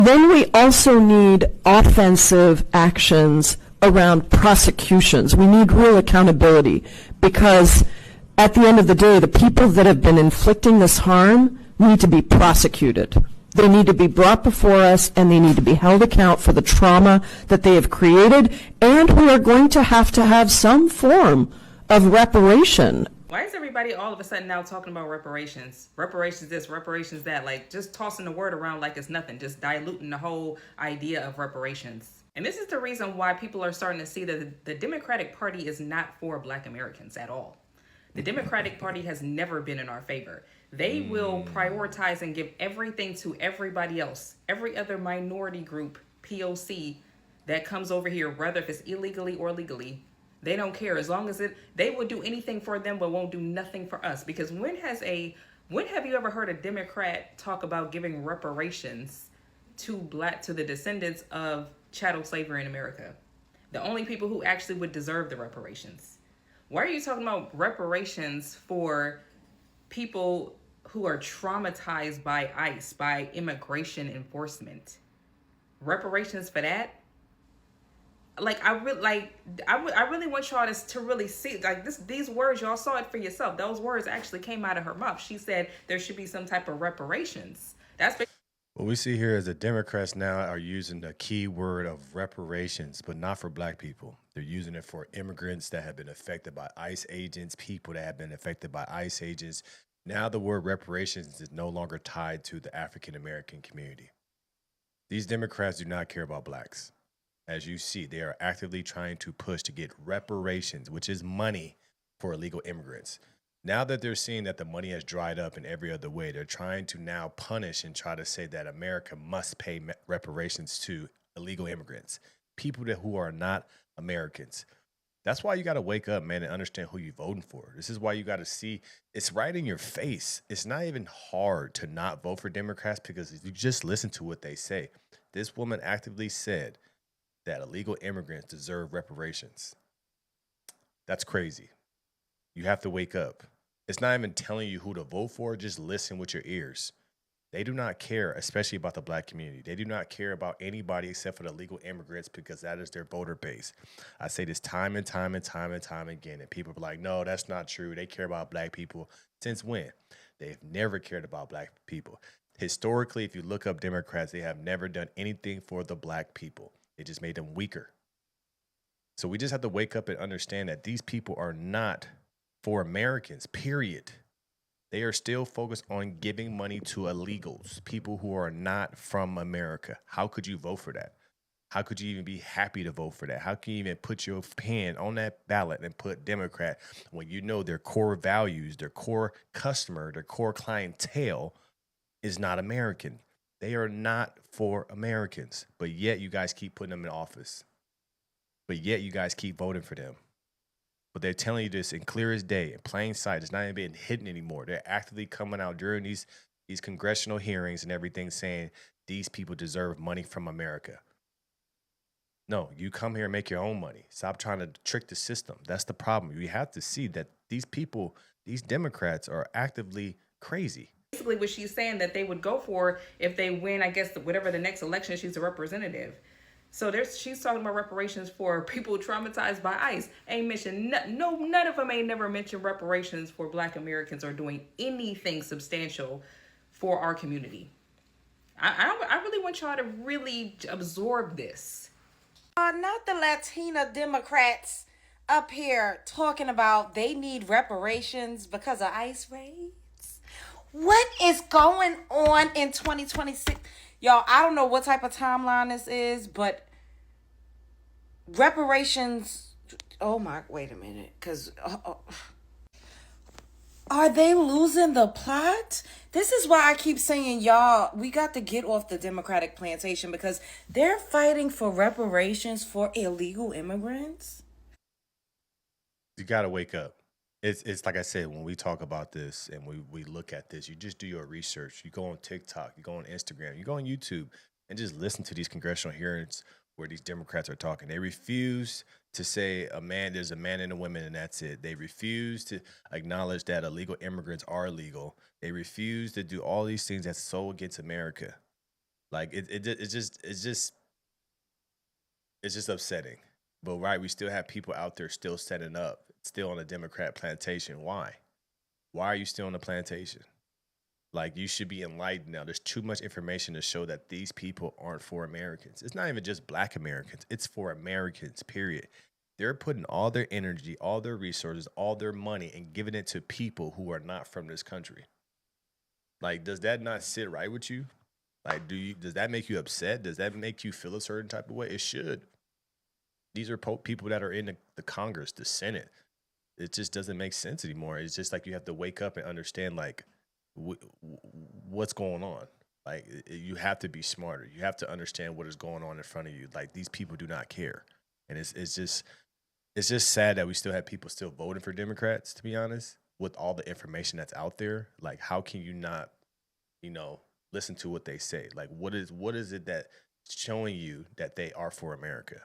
Then we also need offensive actions around prosecutions. We need real accountability, because at the end of the day, the people that have been inflicting this harm need to be prosecuted. They need to be brought before us, and they need to be held account for the trauma that they have created, and we are going to have some form of reparation. Why is everybody all of a sudden now talking about reparations? Reparations this, reparations that, like just tossing the word around like it's nothing, just diluting the whole idea of reparations. And this is the reason why people are starting to see that the Democratic Party is not for Black Americans at all. The Democratic Party has never been in our favor. They will prioritize and give everything to everybody else, every other minority group, POC, that comes over here, whether if it's illegally or legally. They don't care, as long as they will do anything for them but won't do nothing for us. Because when have you ever heard a Democrat talk about giving reparations to the descendants of chattel slavery in America? The only people who actually would deserve the reparations. Why are you talking about reparations for people who are traumatized by ICE, by immigration enforcement? Reparations for that? I really want y'all to really see, like, these words, y'all saw it for yourself. Those words actually came out of her mouth. She said there should be some type of reparations. What we see here is the Democrats now are using the key word of reparations, but not for Black people. They're using it for immigrants that have been affected by ICE agents, people that have been affected by ICE agents. Now the word reparations is no longer tied to the African American community. These Democrats do not care about Blacks. As you see, they are actively trying to push to get reparations, which is money for illegal immigrants. Now that they're seeing that the money has dried up in every other way, they're trying to now punish and try to say that America must pay reparations to illegal immigrants, people who are not Americans. That's why you got to wake up, man, and understand who you're voting for. This is why you got to see it's right in your face. It's not even hard to not vote for Democrats, because if you just listen to what they say. This woman actively said that illegal immigrants deserve reparations. That's crazy. You have to wake up. It's not even telling you who to vote for. Just listen with your ears. They do not care, especially about the Black community. They do not care about anybody except for the legal immigrants, because that is their voter base. I say this time and time and time and time again, and people are like, no, that's not true. They care about Black people. Since when? They've never cared about Black people. Historically, if you look up Democrats, they have never done anything for the Black people. It just made them weaker. So we just have to wake up and understand that these people are not for Americans, period. They are still focused on giving money to illegals, people who are not from America. How could you vote for that? How could you even be happy to vote for that? How can you even put your pen on that ballot and put Democrat when you know their core values, their core customer, their core clientele is not American? They are not for Americans, but yet you guys keep putting them in office. But yet you guys keep voting for them. But they're telling you this in clear as day, in plain sight. It's not even being hidden anymore. They're actively coming out during these congressional hearings and everything saying these people deserve money from America. No, you come here and make your own money. Stop trying to trick the system. That's the problem. You have to see that these people, these Democrats, are actively crazy. Basically what she's saying that they would go for if they win, I guess, whatever the next election, she's a representative. So she's talking about reparations for people traumatized by ICE. Ain't mentioned, none of them ain't never mentioned reparations for Black Americans or doing anything substantial for our community. I really want y'all to really absorb this. Not the Latina Democrats up here talking about they need reparations because of ICE raids. What is going on in 2026? Y'all, I don't know what type of timeline this is, but reparations, wait a minute, because are they losing the plot? This is why I keep saying, y'all, we got to get off the Democratic plantation, because they're fighting for reparations for illegal immigrants. You got to wake up. It's like I said, when we talk about this and we look at this, you just do your research. You go on TikTok, you go on Instagram, you go on YouTube, and just listen to these congressional hearings where these Democrats are talking. They refuse to say there's a man and a woman, and that's it. They refuse to acknowledge that illegal immigrants are illegal. They refuse to do all these things that's so against America. Like it's just upsetting. But right, we still have people out there still setting up, still on a Democrat plantation. Why? Why are you still on the plantation? Like, you should be enlightened now. There's too much information to show that these people aren't for Americans. It's not even just black Americans. It's for Americans, period. They're putting all their energy, all their resources, all their money and giving it to people who are not from this country. Like, does that not sit right with you? Like, does that make you upset? Does that make you feel a certain type of way? It should. These are people that are in the Congress, the Senate. It just doesn't make sense anymore. It's just like you have to wake up and understand, like, what's going on. Like, you have to be smarter. You have to understand what is going on in front of you. Like, these people do not care, and it's just sad that we still have people still voting for Democrats. To be honest, with all the information that's out there, like, how can you not, listen to what they say? Like, what is it that's showing you that they are for America?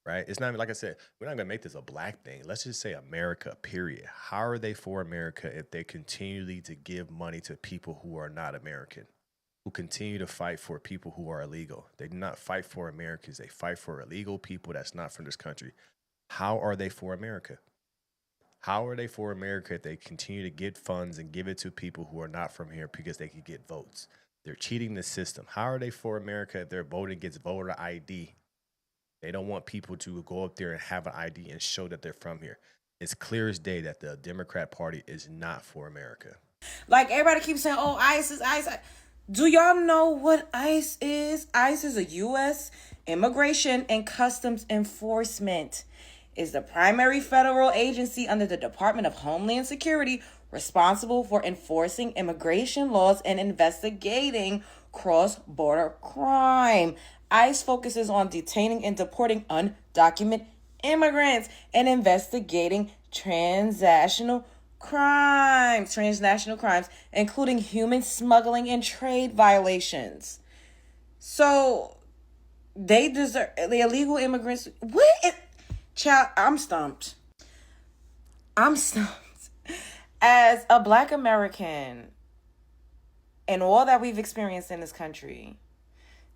Right? It's not even, like I said, we're not going to make this a black thing. Let's just say America, period. How are they for America if they continually to give money to people who are not American, who continue to fight for people who are illegal? They do not fight for Americans. They fight for illegal people that's not from this country. How are they for America? How are they for America if they continue to get funds and give it to people who are not from here because they can get votes? They're cheating the system. How are they for America if they're voting against voter ID? They don't want people to go up there and have an ID and show that they're from here. It's clear as day that the Democrat Party is not for America. Like, everybody keeps saying, oh, ICE is ICE. Do y'all know what ICE is? ICE is a U.S. Immigration and Customs Enforcement. Is the primary federal agency under the Department of Homeland Security responsible for enforcing immigration laws and investigating cross-border crime. ICE focuses on detaining and deporting undocumented immigrants and investigating transnational crimes, including human smuggling and trade violations. So they deserve, the illegal immigrants. Child, I'm stumped. As a black American and all that we've experienced in this country,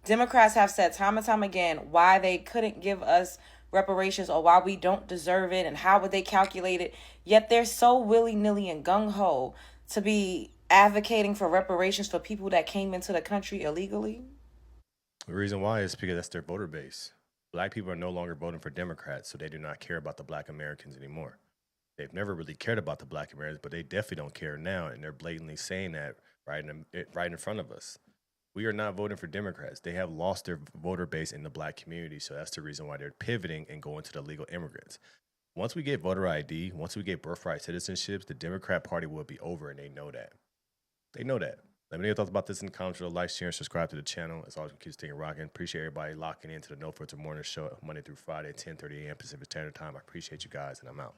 Democrats have said time and time again why they couldn't give us reparations or why we don't deserve it and how would they calculate it. Yet they're so willy-nilly and gung-ho to be advocating for reparations for people that came into the country illegally. The reason why is because that's their voter base. Black people are no longer voting for Democrats, so they do not care about the black Americans anymore. They've never really cared about the black Americans, but they definitely don't care now, and they're blatantly saying that right in front of us. We are not voting for Democrats. They have lost their voter base in the black community, so that's the reason why they're pivoting and going to the legal immigrants. Once we get voter ID, once we get birthright citizenships, the Democrat Party will be over, and they know that. They know that. Let me know your thoughts about this in the comments. Like, share, and subscribe to the channel. As always, keep staying rocking. Appreciate everybody locking into the No Filter Morning Show Monday through Friday, 10:30 a.m. Pacific Standard Time. I appreciate you guys, and I'm out.